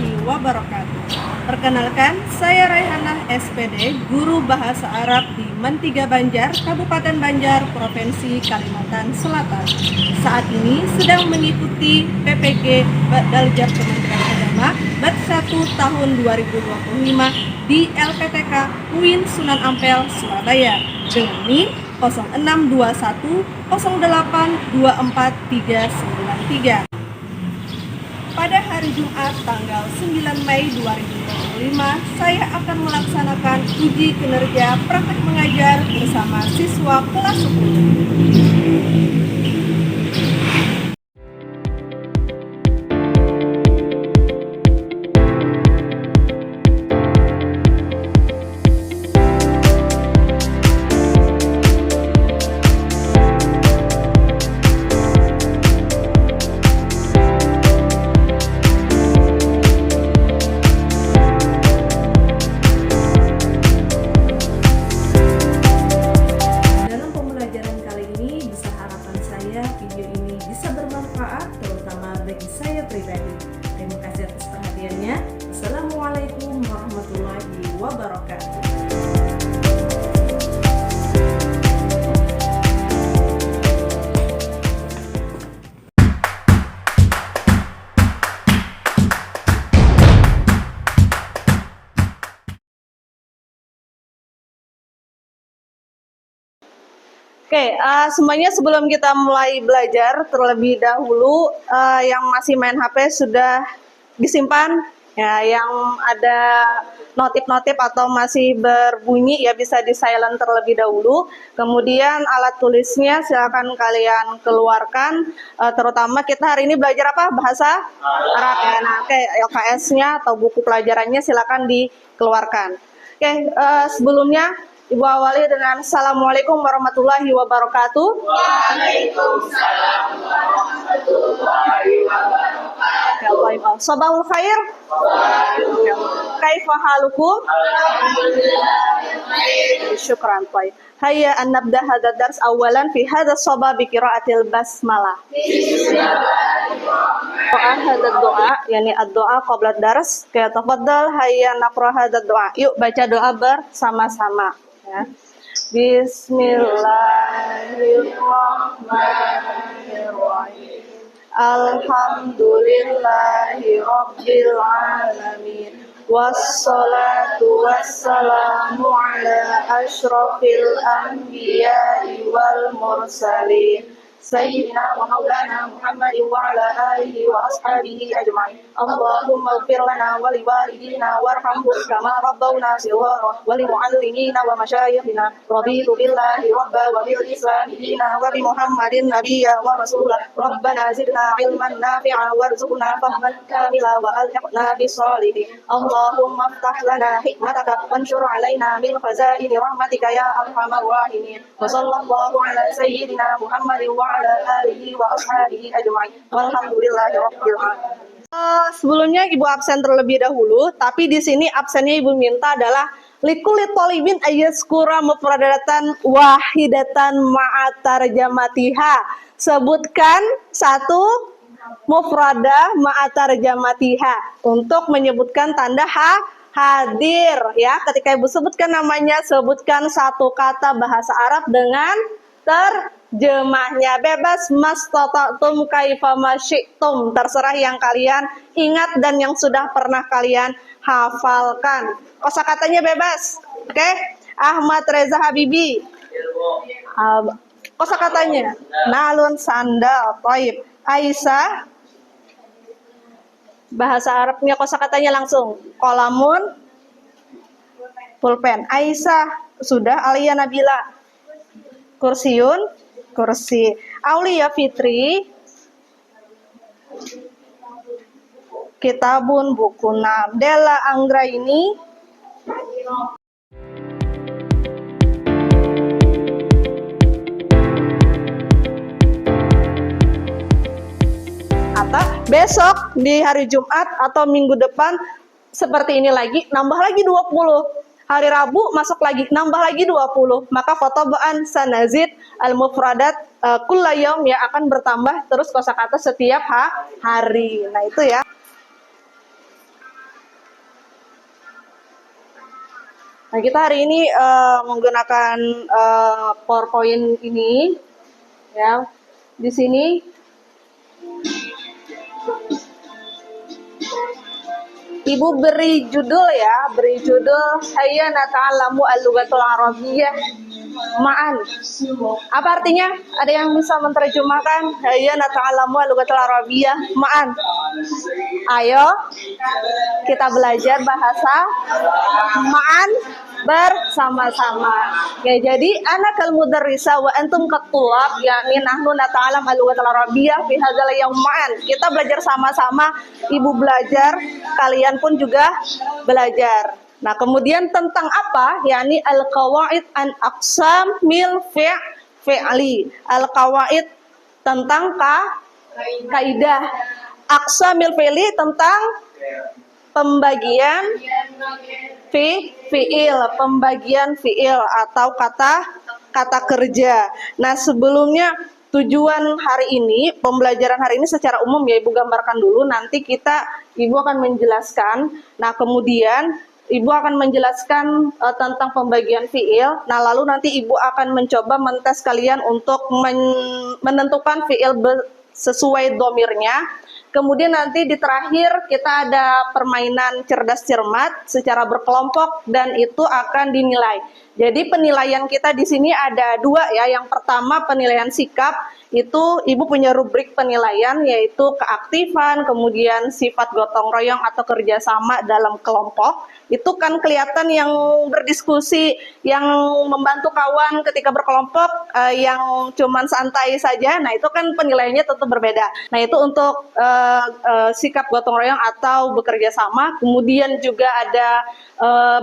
warahmatullahi wabarakatuh. Perkenalkan, saya Raihanah SPD, guru Bahasa Arab di Men3 Banjar, Kabupaten Banjar, Provinsi Kalimantan Selatan. Saat ini sedang mengikuti PPG Daljar Kementerian Agama Batch 1 tahun 2025 di LPTK UIN Sunan Ampel, Surabaya dengan NIM 0621 0824 393. Pada hari Jumat tanggal 9 Mei 2025, saya akan melaksanakan uji kinerja praktek mengajar bersama siswa kelas 10. Video ini bisa bermanfaat terutama bagi saya pribadi. Terima kasih atas perhatiannya. Assalamualaikum warahmatullahi wabarakatuh. Oke, semuanya sebelum kita mulai belajar terlebih dahulu, yang masih main HP sudah disimpan, ya, yang ada notif-notif atau masih berbunyi ya bisa di silent terlebih dahulu. Kemudian alat tulisnya silakan kalian keluarkan, terutama kita hari ini belajar apa? Bahasa Arab ya. Nah, oke, LKS-nya atau buku pelajarannya silakan dikeluarkan. Oke, sebelumnya Ibu awali dengan Assalamualaikum warahmatullahi wabarakatuh. Waalaikumsalam warahmatullahi wabarakatuh. Sabahul khair. Kaifa halukum? Syukran. Hayya an nabda hadha dars awalan fi hadha sabah bi qiraatil basmalah. Hadha doa, yani ad-doa qabla dars. Kaya tafaddal hayya naqra hadha doa. Yuk baca doa bersama-sama. Ya. Bismillahirrahmanirrahim. Alhamdulillahi rabbil alamin. Wassalatu wassalamu ala asyrafil anbiya'i wal mursalin. Sayyidina wa maulana Muhammadin wa ala alihi wa ashabihi ajma'in. Allahumma ighfir lana wa liwalidina warhamhum kama rabbawna shighara wa limu'allimina wa masyayikhina. Raditu billahi rabba wa bil islami dina wa bi Muhammadin nabiyya wa rasulah. Rabbana zidna ilman nafi'a warzuqna fahman kamila wa alhiqna bis salihin. Allahumma iftah lana hikmataka wanshur alaina min khazaini rahmatika ya arhamar rahimin. Wa sallallahu ala sayyidina Muhammadin wa ala alihi wa ashabihi ajma'in. Walhamdulillahirabbil alamin. Sebelumnya Ibu absen terlebih dahulu, tapi di sini absennya Ibu minta adalah likulli thalibin ayyaskura mufradatan wahidatan ma'a tarjamatiha. Sebutkan satu mufradah ma'a tarjamatiha untuk menyebutkan tanda hadir ya. Ketika Ibu sebutkan namanya, sebutkan satu kata bahasa Arab dengan terjemahnya. Bebas mastata'tum kaifa masyi'tum, terserah yang kalian ingat dan yang sudah pernah kalian hafalkan. Kosakatanya bebas. Oke? Ahmad Reza Habibi. Kosakatanya nalun sandal. Thaib. Aisyah. Bahasa Arabnya kosakatanya langsung. Qalamun pulpen. Aisyah sudah. Alia Nabila. Kursiun, kursi. Aulia Fitri, kitabun, buku. Della Anggraini, atau besok di hari Jumat atau minggu depan seperti ini lagi, nambah lagi 20. Hari Rabu masuk lagi, nambah lagi 20. Maka khotobaan sanazid al-mufradat kulla yaum ya akan bertambah. bertambah terus kosakata setiap hari. Nah itu ya. Nah, kita hari ini menggunakan PowerPoint ini, ya. Di sini Ibu beri judul ya, beri judul Hayya nata'allamu al-lughatul arabiyyah ma'an. Apa artinya? Ada yang bisa menerjemahkan Hayya nata'allamu al-lughatul arabiyyah ma'an? Ayo kita belajar bahasa ma'an bersama-sama. Ya, jadi ana kal mudarrisa wa antum katulab, yakni nahnu nata'allam al-lughatul arabiyyah fi hadzal yaum ma'an. Kita belajar sama-sama, Ibu belajar, kalian pun juga belajar. Nah, kemudian tentang apa? Yakni al-qawaid an aqsam mil fi'li. Al-qawaid tentang kaidah. Aqsamil fi'li tentang pembagian fi'il, pembagian fi'il atau kata kerja. Nah, sebelumnya tujuan hari ini, pembelajaran hari ini secara umum ya Ibu gambarkan dulu, nanti Ibu akan menjelaskan. Nah, kemudian Ibu akan menjelaskan tentang pembagian fi'il. Nah, lalu nanti Ibu akan mencoba mentes kalian untuk menentukan fi'il sesuai domirnya. Kemudian nanti di terakhir kita ada permainan cerdas cermat secara berkelompok dan itu akan dinilai. Jadi penilaian kita di sini ada dua ya. Yang pertama penilaian sikap, itu Ibu punya rubrik penilaian yaitu keaktifan, kemudian sifat gotong royong atau kerjasama dalam kelompok. Itu kan kelihatan yang berdiskusi, yang membantu kawan ketika berkelompok, yang cuman santai saja. Nah, itu kan penilaiannya tentu berbeda. Nah, itu untuk sikap gotong royong atau bekerja sama. Kemudian juga ada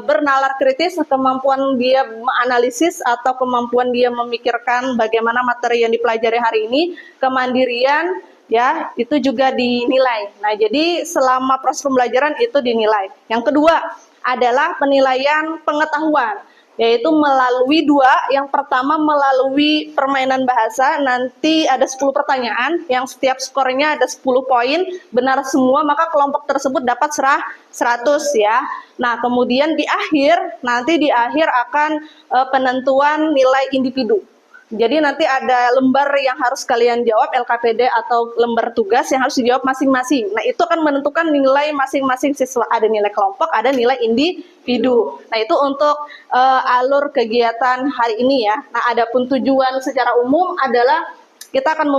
bernalar kritis, kemampuan dia menganalisis atau kemampuan dia memikirkan bagaimana materi yang dipelajari hari ini, kemandirian, ya, itu juga dinilai. Nah, jadi selama proses pembelajaran itu dinilai. Yang kedua adalah penilaian pengetahuan, yaitu melalui dua. Yang pertama melalui permainan bahasa, nanti ada 10 pertanyaan, yang setiap skornya ada 10 poin, benar semua maka kelompok tersebut dapat 100 ya. Nah, kemudian nanti di akhir akan penentuan nilai individu. Jadi nanti ada lembar yang harus kalian jawab, LKPD atau lembar tugas yang harus dijawab masing-masing. Nah, itu akan menentukan nilai masing-masing siswa. Ada nilai kelompok, ada nilai individu. Nah, itu untuk alur kegiatan hari ini ya. Nah, adapun tujuan secara umum adalah kita akan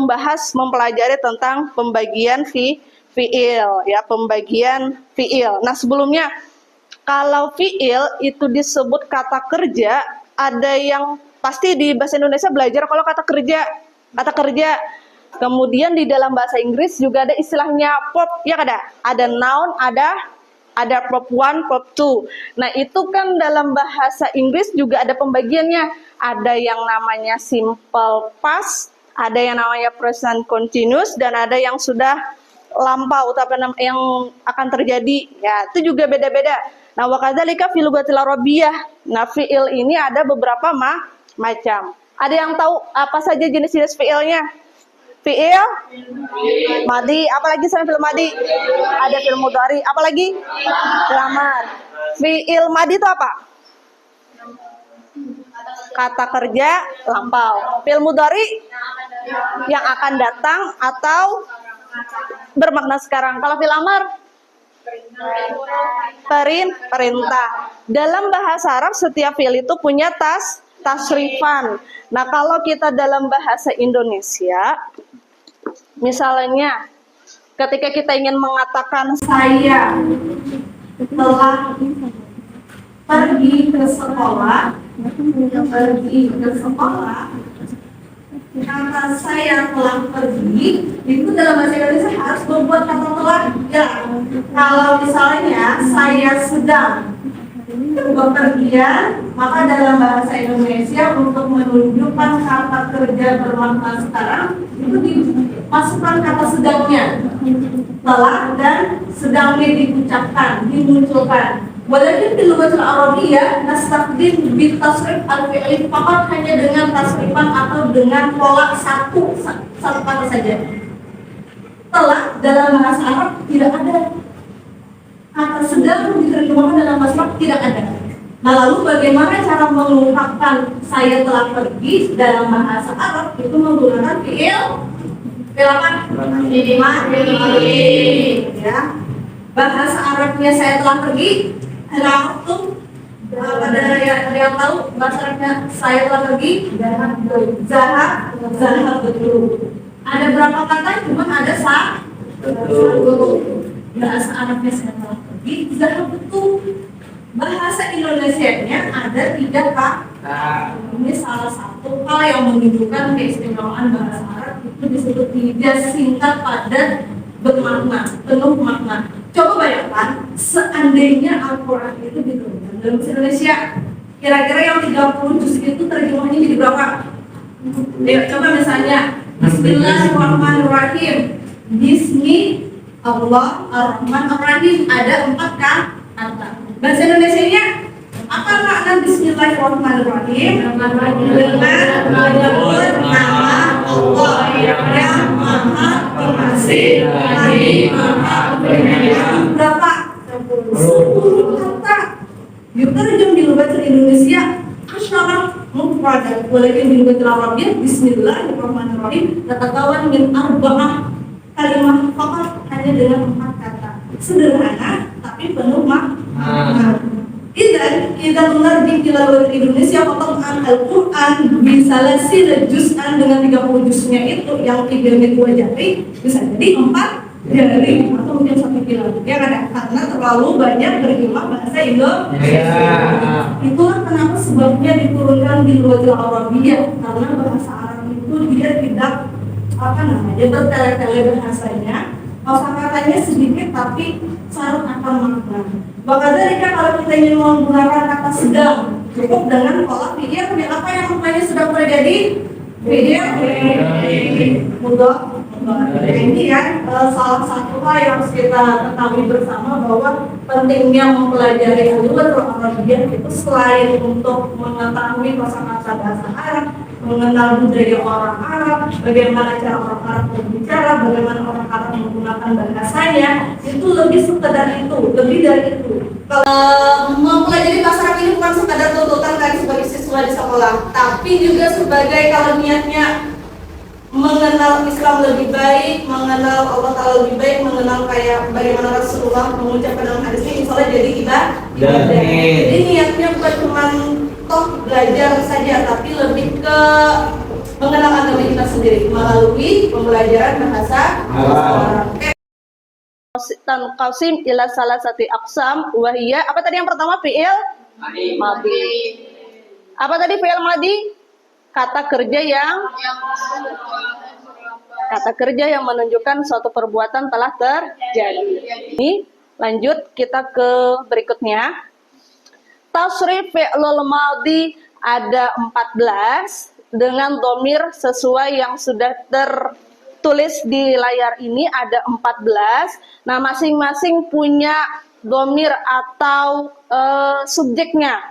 mempelajari tentang pembagian fi'il ya, pembagian fi'il. Nah, sebelumnya kalau fi'il itu disebut kata kerja, ada yang pasti di bahasa Indonesia belajar kalau kata kerja. Kemudian di dalam bahasa Inggris juga ada istilahnya verb, ya ada noun, ada verb 1, verb 2. Nah, itu kan dalam bahasa Inggris juga ada pembagiannya. Ada yang namanya simple past, ada yang namanya present continuous, dan ada yang sudah lampau yang akan terjadi. Ya, itu juga beda-beda. Nah, wa kadzalika fil lughatil arabiyyah. Nah, fi'il ini ada beberapa macam. Ada yang tahu apa saja jenis-jenis fi'ilnya? Fi'il madi, apalagi selain fi'il madi? Ada fi'il mudhari, apalagi? Fi'il amar. Fi'il madi itu apa? Kata kerja lampau. Fi'il mudhari yang akan datang atau bermakna sekarang. Kalau fi'il amar perintah. Dalam bahasa Arab setiap fi'il itu punya tasrifan. Nah, kalau kita dalam bahasa Indonesia, misalnya ketika kita ingin mengatakan saya telah pergi ke sekolah, kata saya telah pergi itu dalam bahasa Indonesia harus membuat kata telah ya. Kalau misalnya saya sedang bepergian, maka dalam bahasa Indonesia untuk menunjukkan kata kerja bermakna sekarang itu dimasukkan kata sedangnya, telah dan sedangnya diucapkan, dimunculkan. Walaupun di lughatul arabiyyah nastaqdim bi tasrif al-fi'li faqat, hanya dengan tasrifan atau dengan pola satu kata saja. Telah dalam bahasa Arab tidak ada. Kata sedang diterjemahkan dalam bahasa Arab tidak ada. Nah, lalu bagaimana cara mengungkapkan saya telah pergi dalam bahasa Arab? Itu menggunakan fiil apa? Madi. Ya. Bahasa Arabnya saya telah pergi. Ada tuh? Ada yang tahu bahasa Arabnya saya telah pergi? Zahab betul. Ada berapa kata? Cuma ada satu. Bahasa Arabnya saya telah pergi. Zahab betul. Bahasa Indonesianya ada 3 kata. Ini salah satu hal yang menunjukkan keistimewaan bahasa Arab, itu disebut tidak singkat, padat, bermakna, penuh makna. Coba bayangkan, seandainya Al-Quran itu diturunkan dalam bahasa Indonesia, kira-kira yang 30 juz itu terjemahnya jadi berapa? Coba misalnya, Bismillahirrahmanirrahim. Bismi Allah Ar-Rahman Ar-Rahim, ada 4 kata. Bahasa Indonesianya apa makna Bismillahirrahmanirrahim? Dengan menyebut nama Allah yang Maha Pengasih lagi Maha Penyayang. Berapa? 10 kata. Yutarjam di bahasa Indonesia asyara mufradat, walakin di bahasa Arabnya Bismillahirrahmanirrahim tatakawan min arba'ah kalimat faqat, hanya dengan 4 kata. Sederhana tapi penuh makna. Kita mengerti tilawah Indonesia potongan Al-Quran bisa lesi juz'an dengan 30 juznya itu yang 3 jari bisa jadi 4 jari atau mungkin 1 kilo ya kan, karena terlalu banyak terjemah bahasa Indonesia. Itulah kenapa sebabnya diturunkan di luar Arabia, karena bahasa Arab itu dia tidak bertele-tele bahasanya, kosakatanya sedikit tapi syarat akan makna. Bahkan dari kalau kita ingin menggunakan kata sedang, cukup dengan pola fiil apa yang maknanya sedang terjadi? Fiil mudah. Ini ya salah satu hal yang harus kita ketahui bersama, bahwa pentingnya mempelajari al-lughatul arabiyyah itu selain untuk mengetahui kosakata bahasa Arab, mengenal budaya orang Arab, bagaimana cara orang Arab berbicara, bagaimana orang Arab menggunakan bahasanya, itu lebih sekedar itu, lebih dari itu. Kalau mempelajari bahasa Arab ini bukan sekadar tuntutan tadi sebagai siswa di sekolah, tapi juga sebagai kalau niatnya mengenal Islam lebih baik, mengenal Allah Ta'ala lebih baik, mengenal kayak bagaimana Rasulullah mengucapkan dalam hadisnya, misalnya jadi ibadah. Jadi niatnya bukan cuma toh belajar saja, tapi lebih ke mengenal agama kita sendiri melalui pembelajaran bahasa Arab. Tanqasim ila salah satu aqsam wahiyya. Apa tadi yang pertama? Fi'il madi. Apa tadi fi'il madi? Kata kerja yang menunjukkan suatu perbuatan telah terjadi. Ini lanjut kita ke berikutnya. Tasrif fi'lul madi ada 14 dengan dhamir sesuai yang sudah tertulis di layar ini ada 14. Nah, masing-masing punya dhamir atau subjeknya.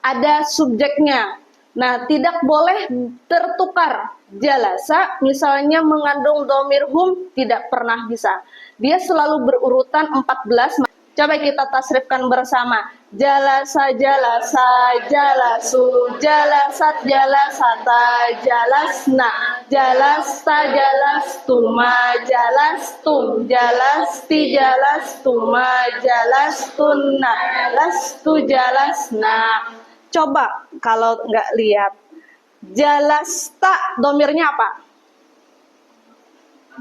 Ada subjeknya. Nah, tidak boleh tertukar. Jalasa misalnya mengandung dhamir hum tidak pernah bisa. Dia selalu berurutan 14. Coba kita tasrifkan bersama. Jalasa, jalasa, jalasu, jalasat, jalasata, jalasna, jalasta, jalastuma, jalastum, jalasti, jalastuma, jalastunna, lastu, jalasna. Coba kalau nggak lihat. Jalasta domirnya apa?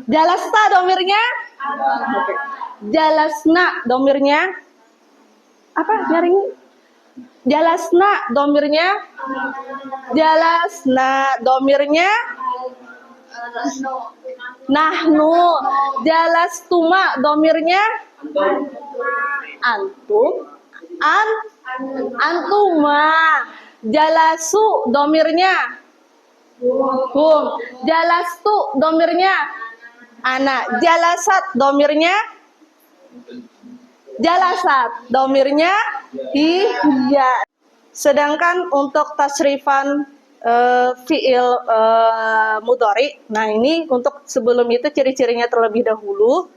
Jalasta domirnya? Okay. Jalasna domirnya? Apa nyaring? Jalasna domirnya? Jalasna domirnya? Nahnu. Jalastuma domirnya? Antum. Antuma. Jalasu domirnya hum. Jalastu domirnya ana. Jalasat domirnya jalasat domirnya iya. Sedangkan untuk tasrifan fiil mudhari, nah ini untuk sebelum itu ciri-cirinya terlebih dahulu.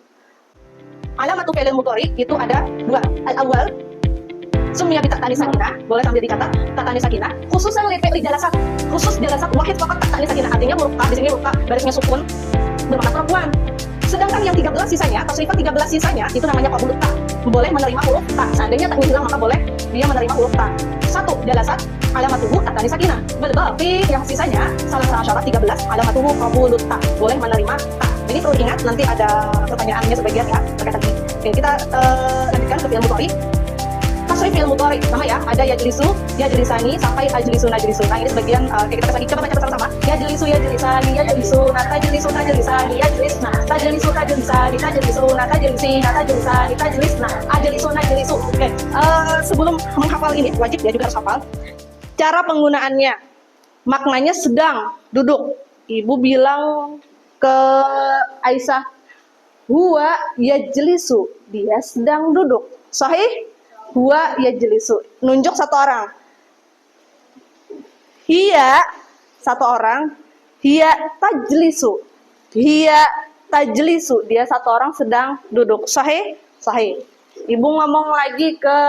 Alamatu fi'il mudhari itu ada 2. Al-awwal Sumia bi ta'tani sakinah, boleh sambil dicatat ta'tani sakinah, khususan li fi'li jalasat. Khusus jalasat wahid faqat ta'tani sakinah. Artinya huruf ta di sini huruf ta garisnya sukun bermakna perempuan. Sedangkan yang 13 sisanya, tasrifat 13 sisanya itu namanya qabulut ta. Boleh menerima huruf ta. Seandainya taknya hilang maka boleh dia menerima huruf ta. 1 jalasat alamatuhu ta'tani sakinah. Wal baqi yang sisanya salah syarat 13 alamatuhu qabulut ta. Boleh menerima ta. Ini perlu ingat, nanti ada pertanyaannya sebagian ya terkait ini. Oke, kita lanjutkan ke fi'il mudhari. Tasrif fi'il mudhari sama ya, ada yajlisu, yajlisani sampai tajlisu najlisu. Nah, ini sebagian kita lagi coba baca bersama-sama. Yajlisu yajlisani yajlisuna tajlisu tajlisani yajlisna tajlisu tajlisani tajlisuna tajlisina tajlisani tajlisna ajlisu najlisu. Oke, sebelum menghafal ini wajib ya juga harus hafal. Cara penggunaannya, maknanya sedang duduk. Ibu bilang ke Aisyah, huwa yajlisu, dia sedang duduk. Sahih? Huwa yajlisu, nunjuk satu orang. Hiya, satu orang. Hiya tajlisu, hiya tajlisu, dia satu orang sedang duduk. Sahih? Sahih. Ibu ngomong lagi ke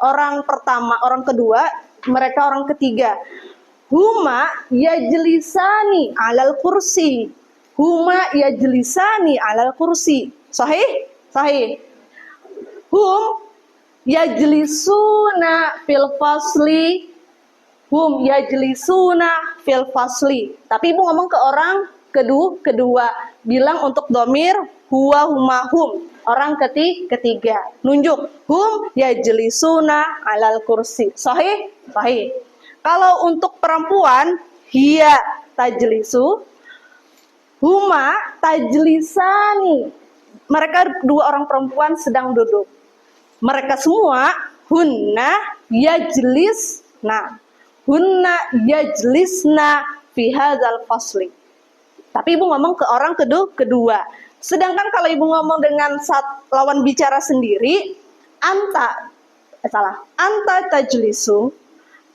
orang pertama, orang kedua, mereka orang ketiga. Huma yajlisani alal kursi, huma yajlisani alal kursi. Sahih? Sahih. Hum yajlisuna fil fasli, hum yajlisuna fil fasli. Tapi ibu ngomong ke orang kedua, bilang untuk domir huwa huma hum. Orang ketiga, nunjuk hum yajlisuna alal kursi. Sahih? Sahih. Kalau untuk perempuan, hiya tajlisu, huma tajlisani. Mereka dua orang perempuan sedang duduk. Mereka semua hunna yajlisna. Hunna yajlisna fi hadzal fasli. Tapi ibu ngomong ke orang kedua. Sedangkan kalau ibu ngomong dengan lawan bicara sendiri, anta tajlisu,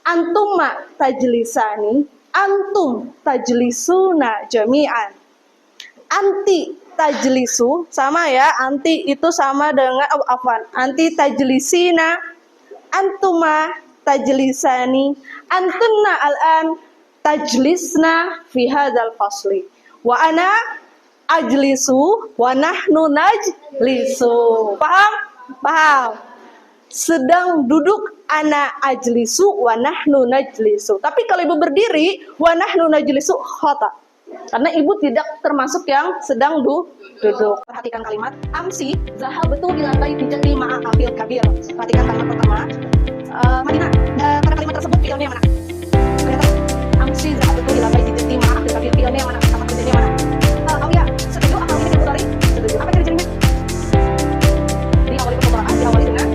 antuma tajlisani, antum tajlisuna jami'an. Anti tajlisu sama ya, anti itu sama dengan anti tajlisina, antuma tajlisani, antunna al'an tajlisna fi hadzal fasli. Wa ana ajlisu wa nahnu najlisu. Paham? Paham. Sedang duduk ana ajlisu wa nahnu najlisu. Tapi kalau ibu berdiri wa nahnu najlisu khata. Karena ibu tidak termasuk yang sedang duduk. Perhatikan kalimat amsi zahabtu ila baiti jaddi ma'a afil kabir. Perhatikan kalimat pertama. Madinah, pada kalimat tersebut fi'ilnya mana? Kelihatan. Amsi zahabtu ila baiti jaddi ma'a afil kabir. Fi'ilnya mana? Sama kerjanya mana? Aulia, setuju akal ini fi'il mudhari? Setuju. Apa kerjanya? Diawali pembukaan, diawali dengan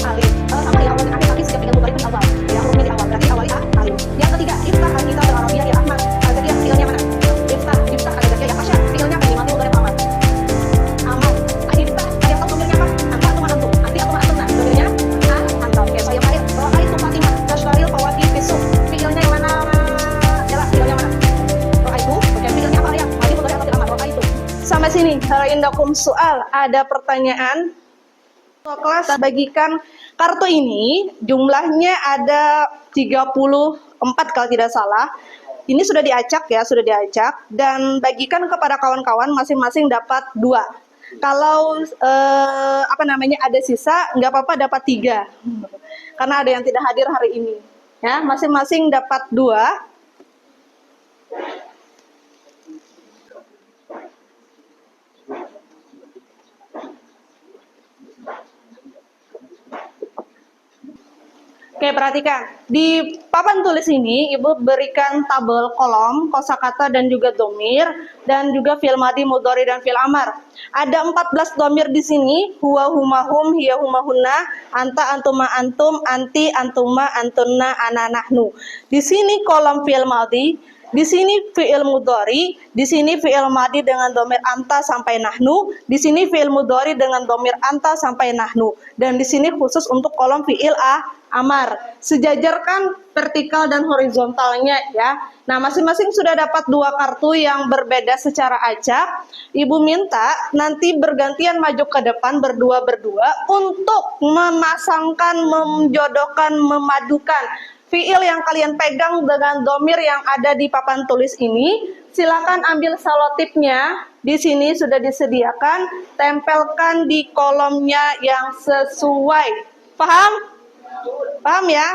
alif. Sama diawali dengan alif, tapi setiap fi'il mudhari pun awal. Ya, hurufnya di awal, berarti awali alif. Yang ketiga, iftah kita al-arabiyah ya Ahmad. Jadi fi'ilnya mana? Iftah ada kerja ya Fasya. Fi'ilnya apa? Mati mudhari amal. Amal. Iftah, ada tahu domirnya apa? Anta atau antum? Anti atau antumna? Domirnya anta. Oke, saya Fahir. Ra'aitu Fatimah tashril fawakih fisuk. Fi'ilnya yang mana? Jelas fi'ilnya mana? Ra'aitu. Oke, fi'ilnya apa ya? Mati mudhari atau amal? Ra'aitu. Sampai sini. Hal indakum soal. Ada pertanyaan? Kelas bagikan kartu ini jumlahnya ada 34 kalau tidak salah. Ini sudah diacak ya, sudah diacak dan bagikan kepada kawan-kawan masing-masing dapat 2. Kalau ada sisa nggak apa-apa dapat 3. Karena ada yang tidak hadir hari ini. Ya, masing-masing dapat 2. Oke, perhatikan. Di papan tulis ini, Ibu berikan tabel kolom, kosakata dan juga domir, dan juga fi'il madhi, mudhari, dan fi'il amar. Ada 14 domir di sini, huwa, huma, hum, hiya, huma, hunna, anta, antuma, antum, anti, antuma, antunna, ana, nahnu. Di sini kolom fi'il madhi, Di sini fi'il mudhari, di sini fi'il madi dengan domir anta sampai nahnu, di sini fi'il mudhari dengan domir anta sampai nahnu, dan di sini khusus untuk kolom fi'il amar. Sejajarkan vertikal dan horizontalnya ya. Nah, masing-masing sudah dapat 2 kartu yang berbeda secara acak. Ibu minta nanti bergantian maju ke depan berdua-berdua untuk memasangkan, menjodohkan, memadukan fiil yang kalian pegang dengan domir yang ada di papan tulis ini. Silakan ambil selotipnya. Di sini sudah disediakan. Tempelkan di kolomnya yang sesuai. Paham? Paham ya?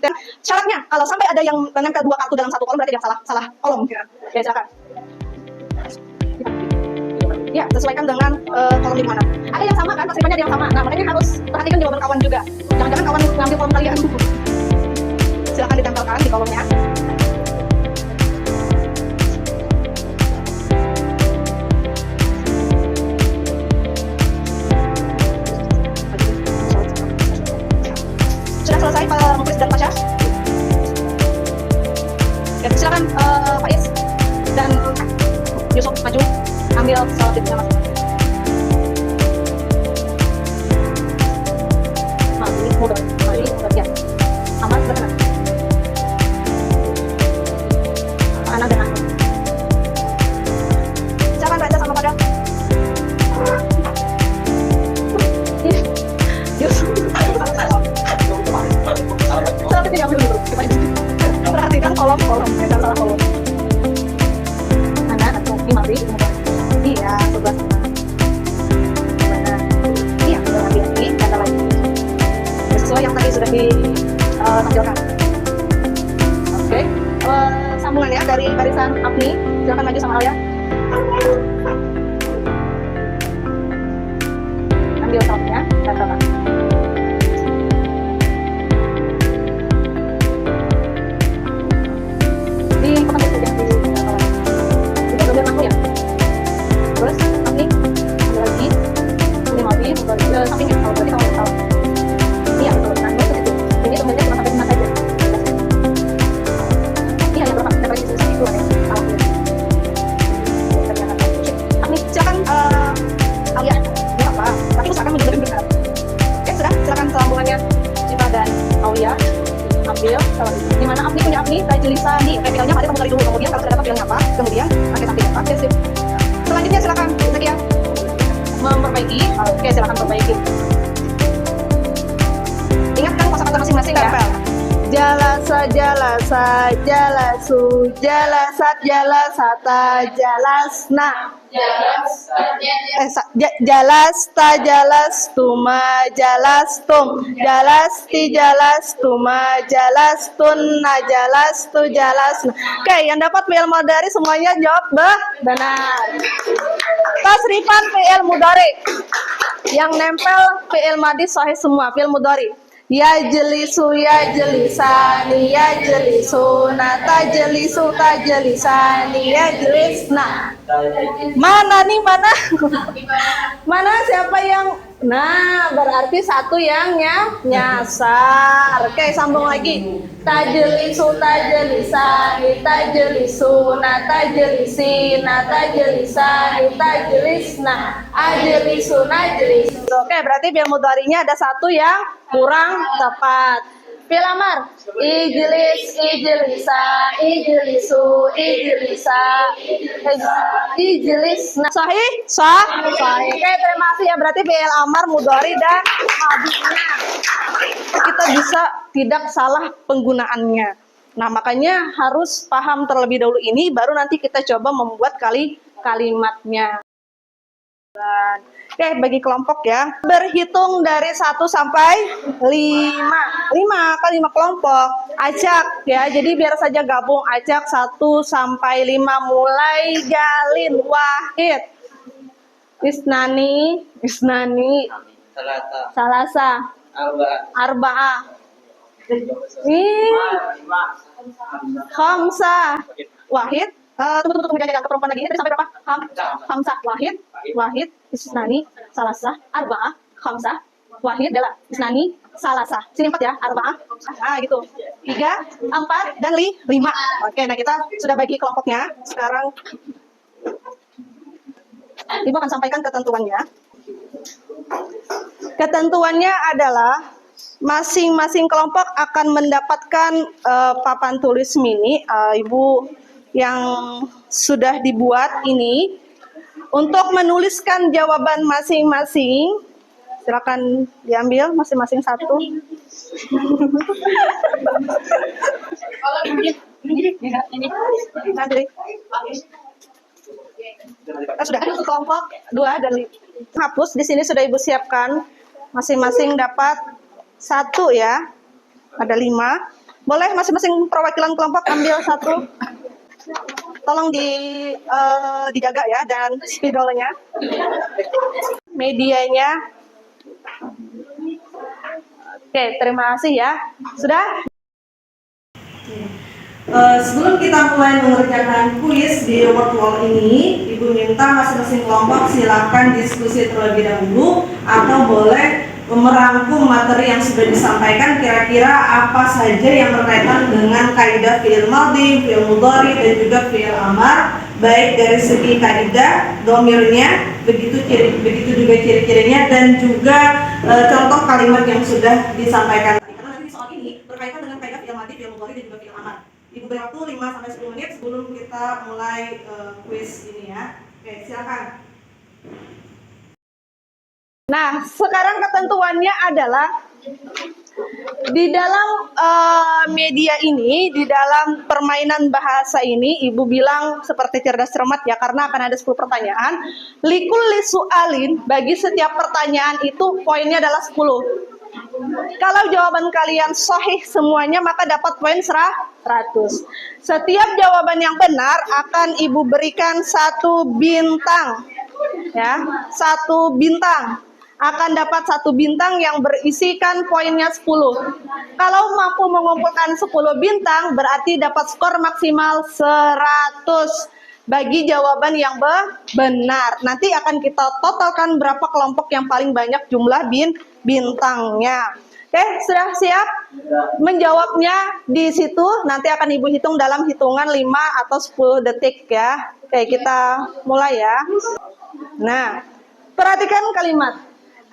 Dan syaratnya, kalau sampai ada yang menempel 2 kartu dalam 1 kolom, berarti dia salah kolom. Ya, silakan. Ya, sesuaikan dengan kolom di mana. Ada yang sama kan, pasti banyak yang sama. Nah, makanya harus perhatikan jawaban kawan juga. Jangan-jangan kawan ngambil kolom kalian. Silakan ditempelkan di kolomnya. Sudah selesai Pak Muklis dan Pasha? Ya, silakan Faiz dan Yusuf maju ambil selotipnya masing-masing. Mari, ya. Aman, sudah. Anak dan anak. Silakan Raja sama Pada. Selotip tidak ambil dulu. Perhatikan kolom-kolom, jangan salah kolom. Anak atau Imari. Iya, sebelah sana. Mana? Iya, sudah ambil lagi, kata lagi. Sesuai yang tadi sudah ditampilkan. Oke. Sambungan ya dari barisan Apni. Silakan maju sama Alia. Ambil salotnya dan bapak. Di papan tulis yang di bawah. Itu udah mampu ya. Terus Apni ambil lagi. Ini mau di sampingnya. Kalau berarti kamu tahu. Iya betul. Nah ini itu. Jadi sebenarnya cuma sampai sana saja. Iya yang berapa? Kita bagi susah itu ada. Silakan Alia, nggak apa, tapi usahakan menjadi benar. Oke, sudah, silakan sambungannya Cipa dan Aulia ambil. Di mana Apni punya Apni, Tajlisa di filenya mari kamu cari dulu. Kemudian kalau sudah dapat filenya apa, kemudian pakai samping apa, sip. Selanjutnya silakan Zakia memperbaiki. Oke, silakan perbaiki. Ingatkan kosakata masing-masing ya. Jalasa, jalasa, jalasu, jalasat, jalasata, jalasna. Jalasta, jalastuma, jalastum, jalasti, jalastuma, jalastunna, jalastu, jalasna. Oke, yang dapat fi'il mudhari semuanya jawab benar. Tasrifan fi'il mudhari. Yang nempel fi'il madi sahih semua, fi'il mudhari. Yajlisu, yajlisani, yajlisuna, tajlisu, tajlisani, yajlisna. Mana nih, mana? Mana siapa yang? Nah, berarti satu yang nyasar. Oke, sambung lagi. Tajlisu, tajlisani, tajlisuna, tajlisina, tajlisani, tajlisna, ajlisu, najlisu. Oke, berarti fi'il mudhari'nya ada satu yang kurang tepat. Fi'il amar, ijlis, ijlisa, ijlisu, ijlisa, ijlis. Nah, sahih? Sahih. Oke, terima kasih ya. Berarti fi'il amar, mudhari dan madinya. Kita bisa tidak salah penggunaannya. Nah, makanya harus paham terlebih dahulu ini, baru nanti kita coba membuat kalimatnya. Oke, bagi kelompok ya. Berhitung dari 1 sampai 5. 5 kali 5 kelompok. Acak ya. Jadi biar saja gabung. Acak 1 sampai 5. Mulai Galin. Wahid. Isnani. Salasa. Arba'ah. Khamsa. Wahid. Tunggu yang perempuan lagi. Tadi sampai berapa? Khamsah. Wahid. Isnani. Salasa. Arba'ah. Khamsah. wahid, dala, isnani, salasa. Sini 4 ya, arba'ah. Nah, gitu. 3, 4, dan 5. Oke, nah kita sudah bagi kelompoknya. Sekarang Ibu akan sampaikan ketentuannya. Ketentuannya adalah masing-masing kelompok akan mendapatkan papan tulis mini, Ibu yang sudah dibuat ini. Untuk menuliskan jawaban masing-masing, silakan diambil masing-masing satu. Sudah kelompok 2 dan hapus. Di sini sudah Ibu siapkan. Masing-masing dapat 1 ya. Ada 5. Boleh masing-masing perwakilan kelompok ambil 1. Tolong dijaga ya, dan spidolnya, medianya. Oke, terima kasih ya. Sudah? Sebelum kita mulai mengerjakan kuis di word wall ini, Ibu minta masing-masing kelompok silakan diskusi terlebih dahulu, atau boleh merangkum materi yang sudah disampaikan, kira-kira apa saja yang berkaitan dengan kaidah fi'il madhi, fi'il mudhari, dan juga fi'il amar, baik dari segi kaidah, domirnya, begitu juga ciri-cirinya, dan juga contoh kalimat yang sudah disampaikan. Karena nanti soal ini berkaitan dengan kaidah fi'il madhi, fi'il mudhari, dan juga fi'il amar. Ibu beri waktu 5-10 menit sebelum kita mulai kuis ini ya. Oke, silakan. Nah, sekarang ketentuannya adalah di dalam media ini, di dalam permainan bahasa ini, Ibu bilang seperti cerdas cermat ya, karena akan ada 10 pertanyaan. Likulli su'alin, bagi setiap pertanyaan itu poinnya adalah 10. Kalau jawaban kalian sahih semuanya, maka dapat poin 100. Setiap jawaban yang benar akan Ibu berikan 1 bintang. Ya, 1 bintang. Akan dapat 1 bintang yang berisikan poinnya 10. Kalau mampu mengumpulkan 10 bintang, berarti dapat skor maksimal 100 bagi jawaban yang benar. Nanti akan kita totalkan berapa kelompok yang paling banyak jumlah bintangnya. Oke, sudah siap menjawabnya di situ? Nanti akan Ibu hitung dalam hitungan 5 atau 10 detik ya. Oke, kita mulai ya. Nah, perhatikan kalimat.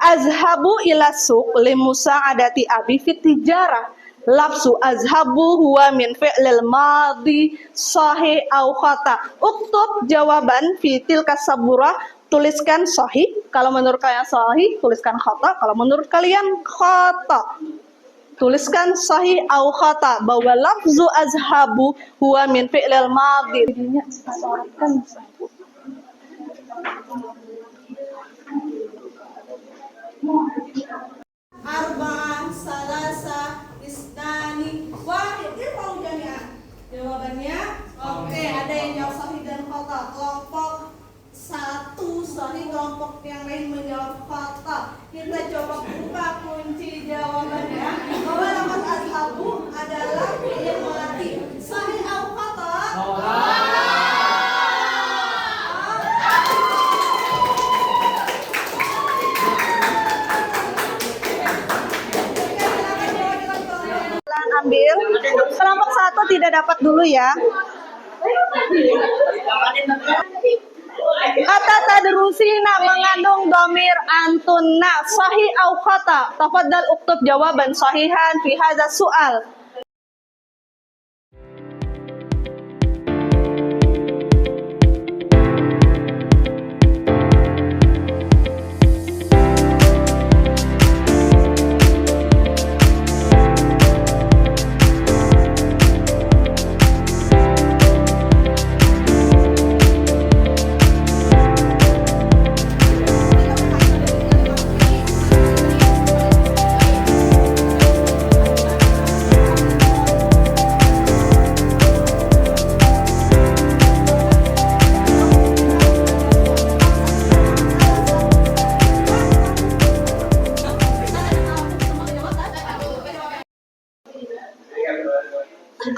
Azhabu ila suq limusa'adati abi fit tijarah. Lafzu azhabu huwa min fi'lil madhi sahih au khata. Uktub jawaban fi tilka saburah, tuliskan sahih. Kalau menurut kalian sahih, tuliskan khata. Kalau menurut kalian khata, tuliskan sahih au khata. Bahwa lafzu azhabu huwa min fi'lil madhi. Arba'ah, salasa, isnani, wahid. Ini mau jami'an. Jawabannya, oke, ada yang jawab sahih dan khata. Kelompok 1 sahih, kelompok yang lain menjawab khata. Kita coba buka kunci jawabannya. Bahwa lafaz azhabu adalah fi'il madhi. Sahih atau khata? Ambil. Kelompok 1 tidak dapat dulu ya. Kata tadrusina mengandung domir antunna sahih au khata. Tafadhal uktub jawaban sahihan fi hadza su'al.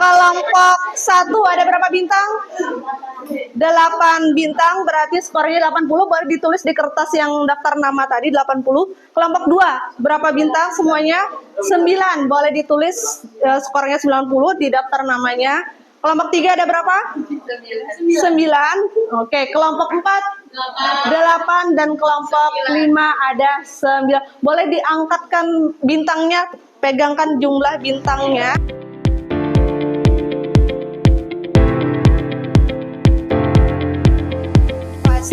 Kelompok 1 ada berapa bintang? 8 bintang, berarti skornya 80. Boleh ditulis di kertas yang daftar nama tadi 80. Kelompok 2 berapa bintang semuanya? 9. Boleh ditulis skornya 90 di daftar namanya. Kelompok 3 ada berapa? 9. Oke, kelompok 4 8 dan kelompok 5 ada 9. Boleh diangkatkan bintangnya, pegangkan jumlah bintangnya.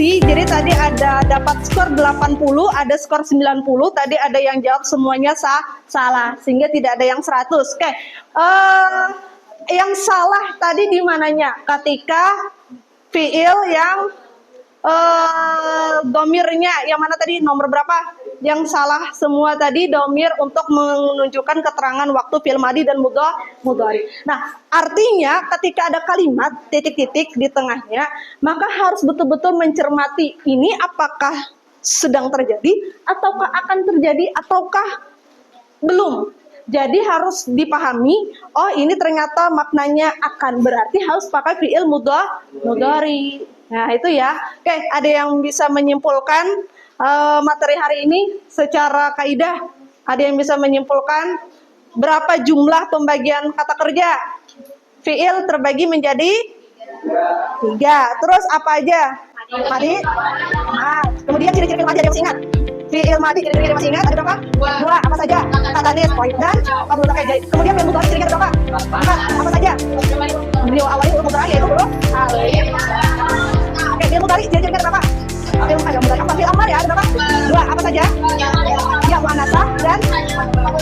Jadi tadi ada dapat skor 80, ada skor 90, tadi ada yang jawab semuanya salah, sehingga tidak ada yang 100. Oke, yang salah tadi di mananya? Ketika fiil yang domirnya, yang mana tadi nomor berapa? Yang salah semua tadi domir untuk menunjukkan keterangan waktu fiil madi dan mudhari. Nah, artinya ketika ada kalimat titik-titik di tengahnya, maka harus betul-betul mencermati ini apakah sedang terjadi, ataukah akan terjadi, ataukah belum. Jadi harus dipahami, oh ini ternyata maknanya akan, berarti harus pakai fiil mudhari. Nah itu ya. Oke, ada yang bisa menyimpulkan materi hari ini secara kaidah? Ada yang bisa menyimpulkan berapa jumlah pembagian kata kerja? Fiil terbagi menjadi 3. Terus apa aja? Madi. Nah, kemudian ciri-ciri fiil madi ada yang masih ingat? Fiil madi ciri-ciri yang masih ingat ada berapa? 2. Apa saja? Katanis, poin dan qabul kayak. Kemudian fiil mudhari ciri-cirinya ada berapa? 4. Apa saja? Beliau awali huruf mudhari yaitu huruf alif. Oke, fiil mudhari ciri-cirinya ada berapa? Fiil amar ya, ada berapa? 2. Apa saja? Ya muannasah dan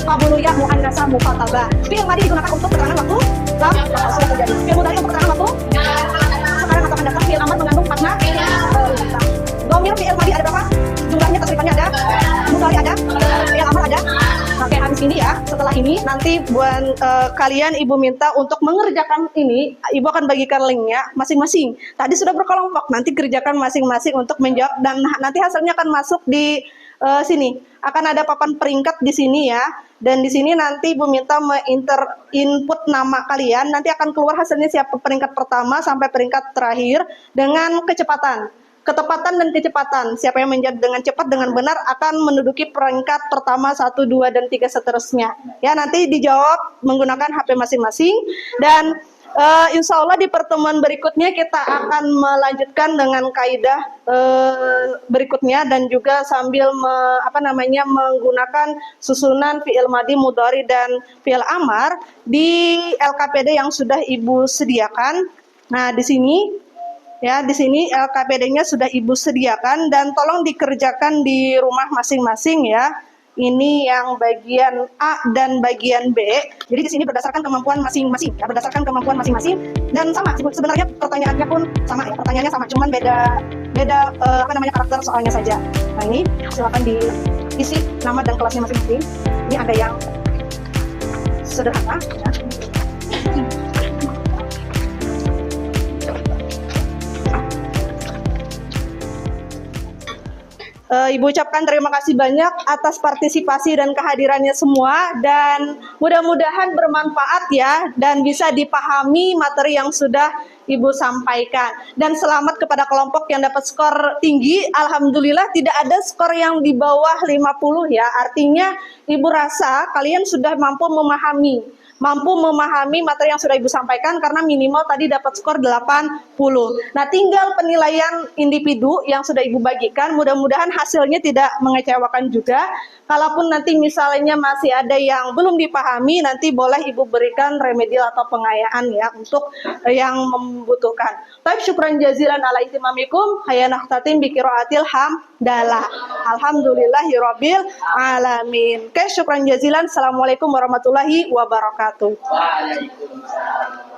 qabulu ya muannasah mukhatabah. Fiil madi digunakan untuk keterangan waktu lam sudah terjadi. Fiil mudhari untuk keterangan waktu sekarang atau akan datang. Fiil amar mengandung makna domir. Fiil madi ada berapa? Jumlahnya, tasrifannya ada, mudhari ada, fiil amar ada. Oke, habis ini ya, setelah ini nanti buat kalian ibu minta untuk mengerjakan ini, ibu akan bagikan linknya masing-masing. Tadi sudah berkelompok, nanti kerjakan masing-masing untuk menjawab dan nanti hasilnya akan masuk di sini. Akan ada papan peringkat di sini ya. Dan di sini nanti ibu minta input nama kalian, nanti akan keluar hasilnya siapa peringkat pertama sampai peringkat terakhir dengan kecepatan. Ketepatan dan kecepatan. Siapa yang menjawab dengan cepat dengan benar akan menduduki peringkat pertama 1, 2 dan 3 seterusnya. Ya, nanti dijawab menggunakan HP masing-masing dan insya Allah di pertemuan berikutnya kita akan melanjutkan dengan kaidah berikutnya dan juga sambil menggunakan susunan fiil madi, mudhari dan fiil amar di LKPD yang sudah ibu sediakan. Nah, di sini LKPD-nya sudah ibu sediakan dan tolong dikerjakan di rumah masing-masing ya. Ini yang bagian A dan bagian B. Jadi di sini berdasarkan kemampuan masing-masing ya, berdasarkan kemampuan masing-masing dan sama sebenarnya pertanyaannya pun sama ya, pertanyaannya sama, cuman beda karakter soalnya saja. Nah, ini silakan diisi nama dan kelasnya masing-masing. Ini ada yang sederhana ya. Ibu ucapkan terima kasih banyak atas partisipasi dan kehadirannya semua dan mudah-mudahan bermanfaat ya dan bisa dipahami materi yang sudah Ibu sampaikan. Dan selamat kepada kelompok yang dapat skor tinggi. Alhamdulillah tidak ada skor yang di bawah 50 ya. Artinya Ibu rasa kalian sudah mampu memahami materi yang sudah Ibu sampaikan karena minimal tadi dapat skor 80. Nah, tinggal penilaian individu yang sudah Ibu bagikan. Mudah-mudahan hasilnya tidak mengecewakan juga. Kalaupun nanti misalnya masih ada yang belum dipahami, nanti boleh Ibu berikan remedial atau pengayaan ya untuk yang membutuhkan. Baik, syukran jazilan ala ihtimamikum. Hayanah tatim bikiraatil hamdalah. Alhamdulillahirabbil alamin. Oke, syukran jazilan. Assalamualaikum warahmatullahi wabarakatuh. Waalaikumsalam.